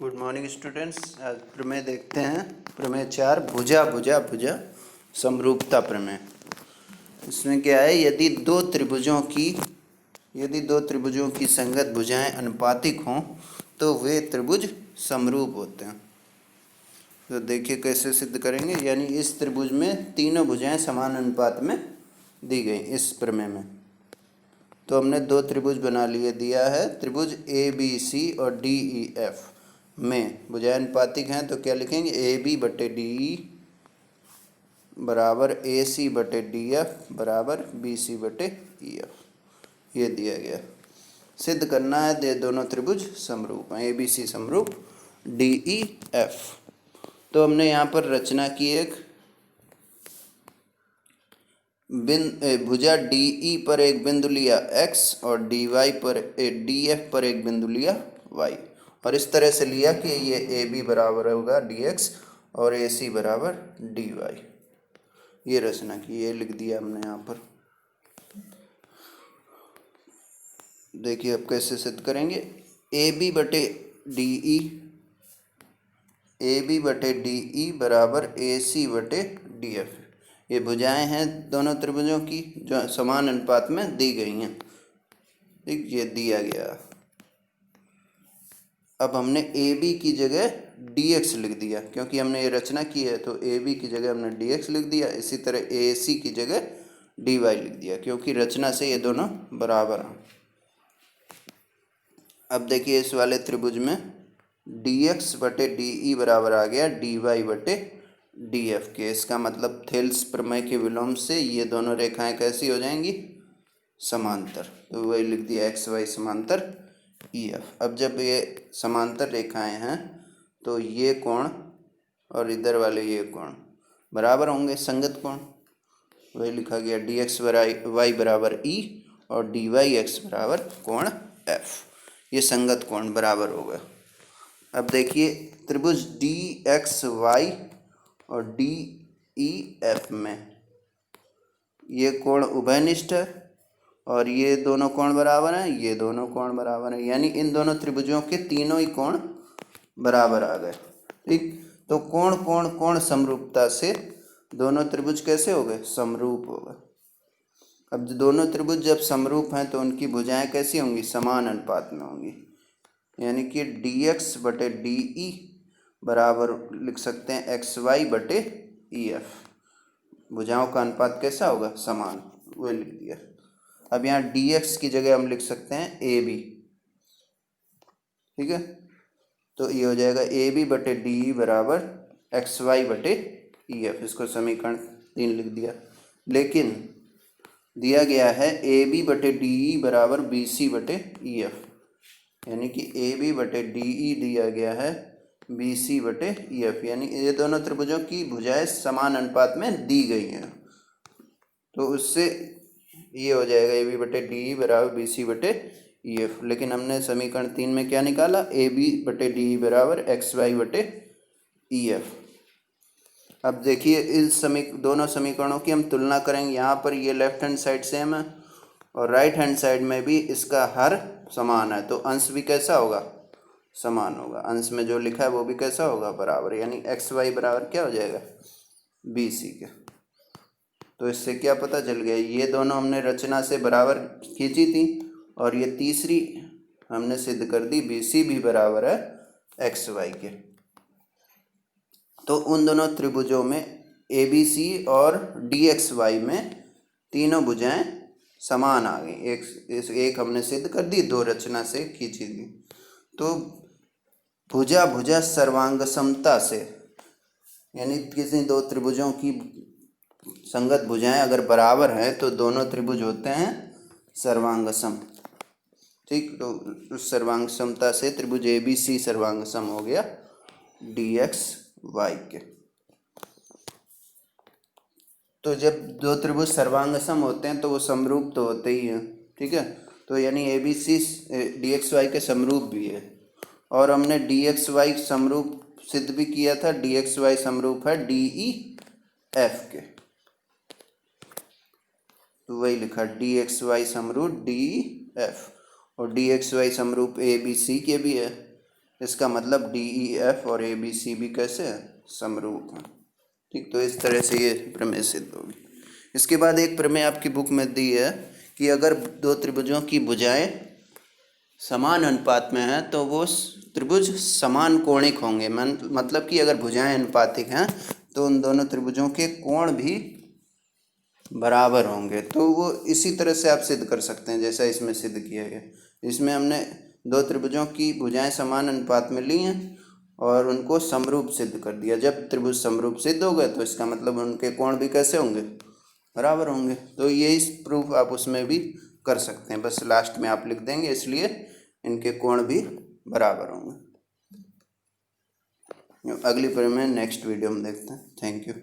Good morning students. आज प्रमेय देखते हैं। प्रमेय 4 भुजा भुजा भुजा समरूपता प्रमेय। इसमें क्या है, यदि दो त्रिभुजों की संगत भुजाएं अनुपातिक हों तो वे त्रिभुज समरूप होते हैं। तो देखिए कैसे सिद्ध करेंगे। यानी इस त्रिभुज में तीनों भुजाएं समान अनुपात में दी गई इस प्रमेय में। तो हमने दो त्रिभुज बना लिए। दिया है त्रिभुज ए बी सी और डी ई एफ में भुजाएं अनुपातिक हैं तो क्या लिखेंगे, ए बी बटे डी ई बराबर ए सी बटे डी एफ बराबर बी सी बटे ई एफ। ये दिया गया। सिद्ध करना है दे दोनों त्रिभुज समरूप हैं, ए बी सी समरूप डी ई एफ। तो हमने यहाँ पर रचना की एक भुजा डी ई पर एक बिंदु लिया x और डी वाई पर डी एफ पर एक बिंदु लिया y, और इस तरह से लिया कि ये ए बी बराबर होगा डी एक्स और ए सी बराबर डी वाई। ये रचना की, ये लिख दिया हमने यहाँ पर। देखिए अब कैसे सिद्ध करेंगे। ए बी बटे डी ई बराबर ए सी बटे डी एफ। ये भुजाएं हैं दोनों त्रिभुजों की जो समान अनुपात में दी गई हैं। ठीक, ये दिया गया। अब हमने ए बी की जगह डी एक्स लिख दिया, क्योंकि हमने ये रचना की है तो ए बी की जगह हमने डी एक्स लिख दिया। इसी तरह ए सी की जगह डी वाई लिख दिया, क्योंकि रचना से ये दोनों बराबर हैं। अब देखिए इस वाले त्रिभुज में डी एक्स बटे डी ई बराबर आ गया डी वाई बटे डी एफ के। इसका मतलब थेल्स प्रमेय के विलोम से ये दोनों रेखाएं कैसी हो जाएंगी, समांतर। तो वही लिख दिया एक्स वाई समांतर ई एफ। अब जब ये समांतर रेखाएं हैं तो ये कोण और इधर वाले ये कोण बराबर होंगे, संगत कोण। वही लिखा गया डी एक्स वाई बराबर ई और डी वाई एक्स बराबर कोण एफ। ये संगत कोण बराबर होगा। अब देखिए त्रिभुज डी एक्स वाई और डी ई एफ में ये कोण उभयनिष्ठ है और ये दोनों कोण बराबर हैं, ये दोनों कोण बराबर हैं। यानी इन दोनों त्रिभुजों के तीनों ही कोण बराबर आ गए। ठीक, तो कोण कोण कोण समरूपता से दोनों त्रिभुज कैसे हो गए, समरूप हो गए। अब दोनों त्रिभुज जब समरूप हैं तो उनकी भुजाएं कैसी होंगी, समान अनुपात में होंगी। यानी कि डी एक्स बटे डी ई बराबर लिख सकते हैं एक्स वाई बटे ई एफ। भुजाओं का अनुपात कैसा होगा, समान। वो लिख दिया। अब यहाँ डी एक्स की जगह हम लिख सकते हैं ए बी। ठीक है, तो ये हो जाएगा ए बी बटे डी ई बराबर एक्स वाई बटे ई एफ। इसको समीकरण 3 लिख दिया। लेकिन दिया गया है ए बी बटे डी ई बराबर बी सी बटे ई एफ। यानी कि ए बी बटे डी ई दिया गया है बी सी बटे ई एफ। यानी ये दोनों त्रिभुजों की भुजाएं समान अनुपात में दी गई हैं। तो उससे ये हो जाएगा ए बी बटे डी ई बराबर बी सी बटे ई एफ। लेकिन हमने समीकरण 3 में क्या निकाला, ए बी बटे डी ई बराबर एक्स वाई बटे ई एफ। अब देखिए इस दोनों समीकरणों की हम तुलना करेंगे। यहाँ पर ये लेफ्ट हैंड साइड सेम है और राइट हैंड साइड में भी इसका हर समान है, तो अंश भी कैसा होगा, समान होगा। अंश में जो लिखा है वो भी कैसा होगा, बराबर। यानी एक्स वाई बराबर क्या हो जाएगा, बी सी के। तो इससे क्या पता चल गया, ये दोनों हमने रचना से बराबर खींची थी और ये तीसरी हमने सिद्ध कर दी, बी सी भी बराबर है एक्स वाई के। तो उन दोनों त्रिभुजों में ए बी सी और डी एक्स वाई में तीनों भुजाएं समान आ गई। एक हमने सिद्ध कर दी, दो रचना से खींची थी। तो भुजा भुजा सर्वांग समता से, यानी किसी दो त्रिभुजों की संगत भुजाएं अगर बराबर हैं तो दोनों त्रिभुज होते हैं सर्वांग सम। ठीक, तो उस सर्वांग समता से त्रिभुज ए बी सी सर्वांग सम हो गया डी एक्स वाई के। तो जब दो त्रिभुज सर्वांग सम होते हैं तो वो समरूप तो होते ही हैं। ठीक है, तो यानी A B C D X Y के समरूप भी है। और हमने डी एक्स वाई समरूप सिद्ध भी किया था, डी एक्स वाई समरूप है डी ई एफ के। तो वही लिखा डी एक्स वाई समरूप डी ई एफ। और डी एक्स वाई समरूप ए बी सी के भी है। इसका मतलब DEF और ABCB कैसे है, समरूप हैं। ठीक, तो इस तरह से ये प्रमेय सिद्ध होगी। इसके बाद एक प्रमेय आपकी बुक में दी है कि अगर दो त्रिभुजों की भुजाएं समान अनुपात में हैं तो वो त्रिभुज समान कोणिक होंगे। मतलब कि अगर भुजाएं अनुपातिक हैं तो उन दोनों त्रिभुजों के कोण भी बराबर होंगे। तो वो इसी तरह से आप सिद्ध कर सकते हैं जैसा इसमें सिद्ध किया गया। इसमें हमने दो त्रिभुजों की भुजाएं समान अनुपात में ली हैं और उनको समरूप सिद्ध कर दिया। जब त्रिभुज समरूप सिद्ध हो गए तो इसका मतलब उनके कोण भी कैसे होंगे, बराबर होंगे। तो यही प्रूफ आप उसमें भी कर सकते हैं, बस लास्ट में आप लिख देंगे इसलिए इनके कोण भी बराबर होंगे। अगली प्रमेय नेक्स्ट वीडियो में देखते हैं। Thank you.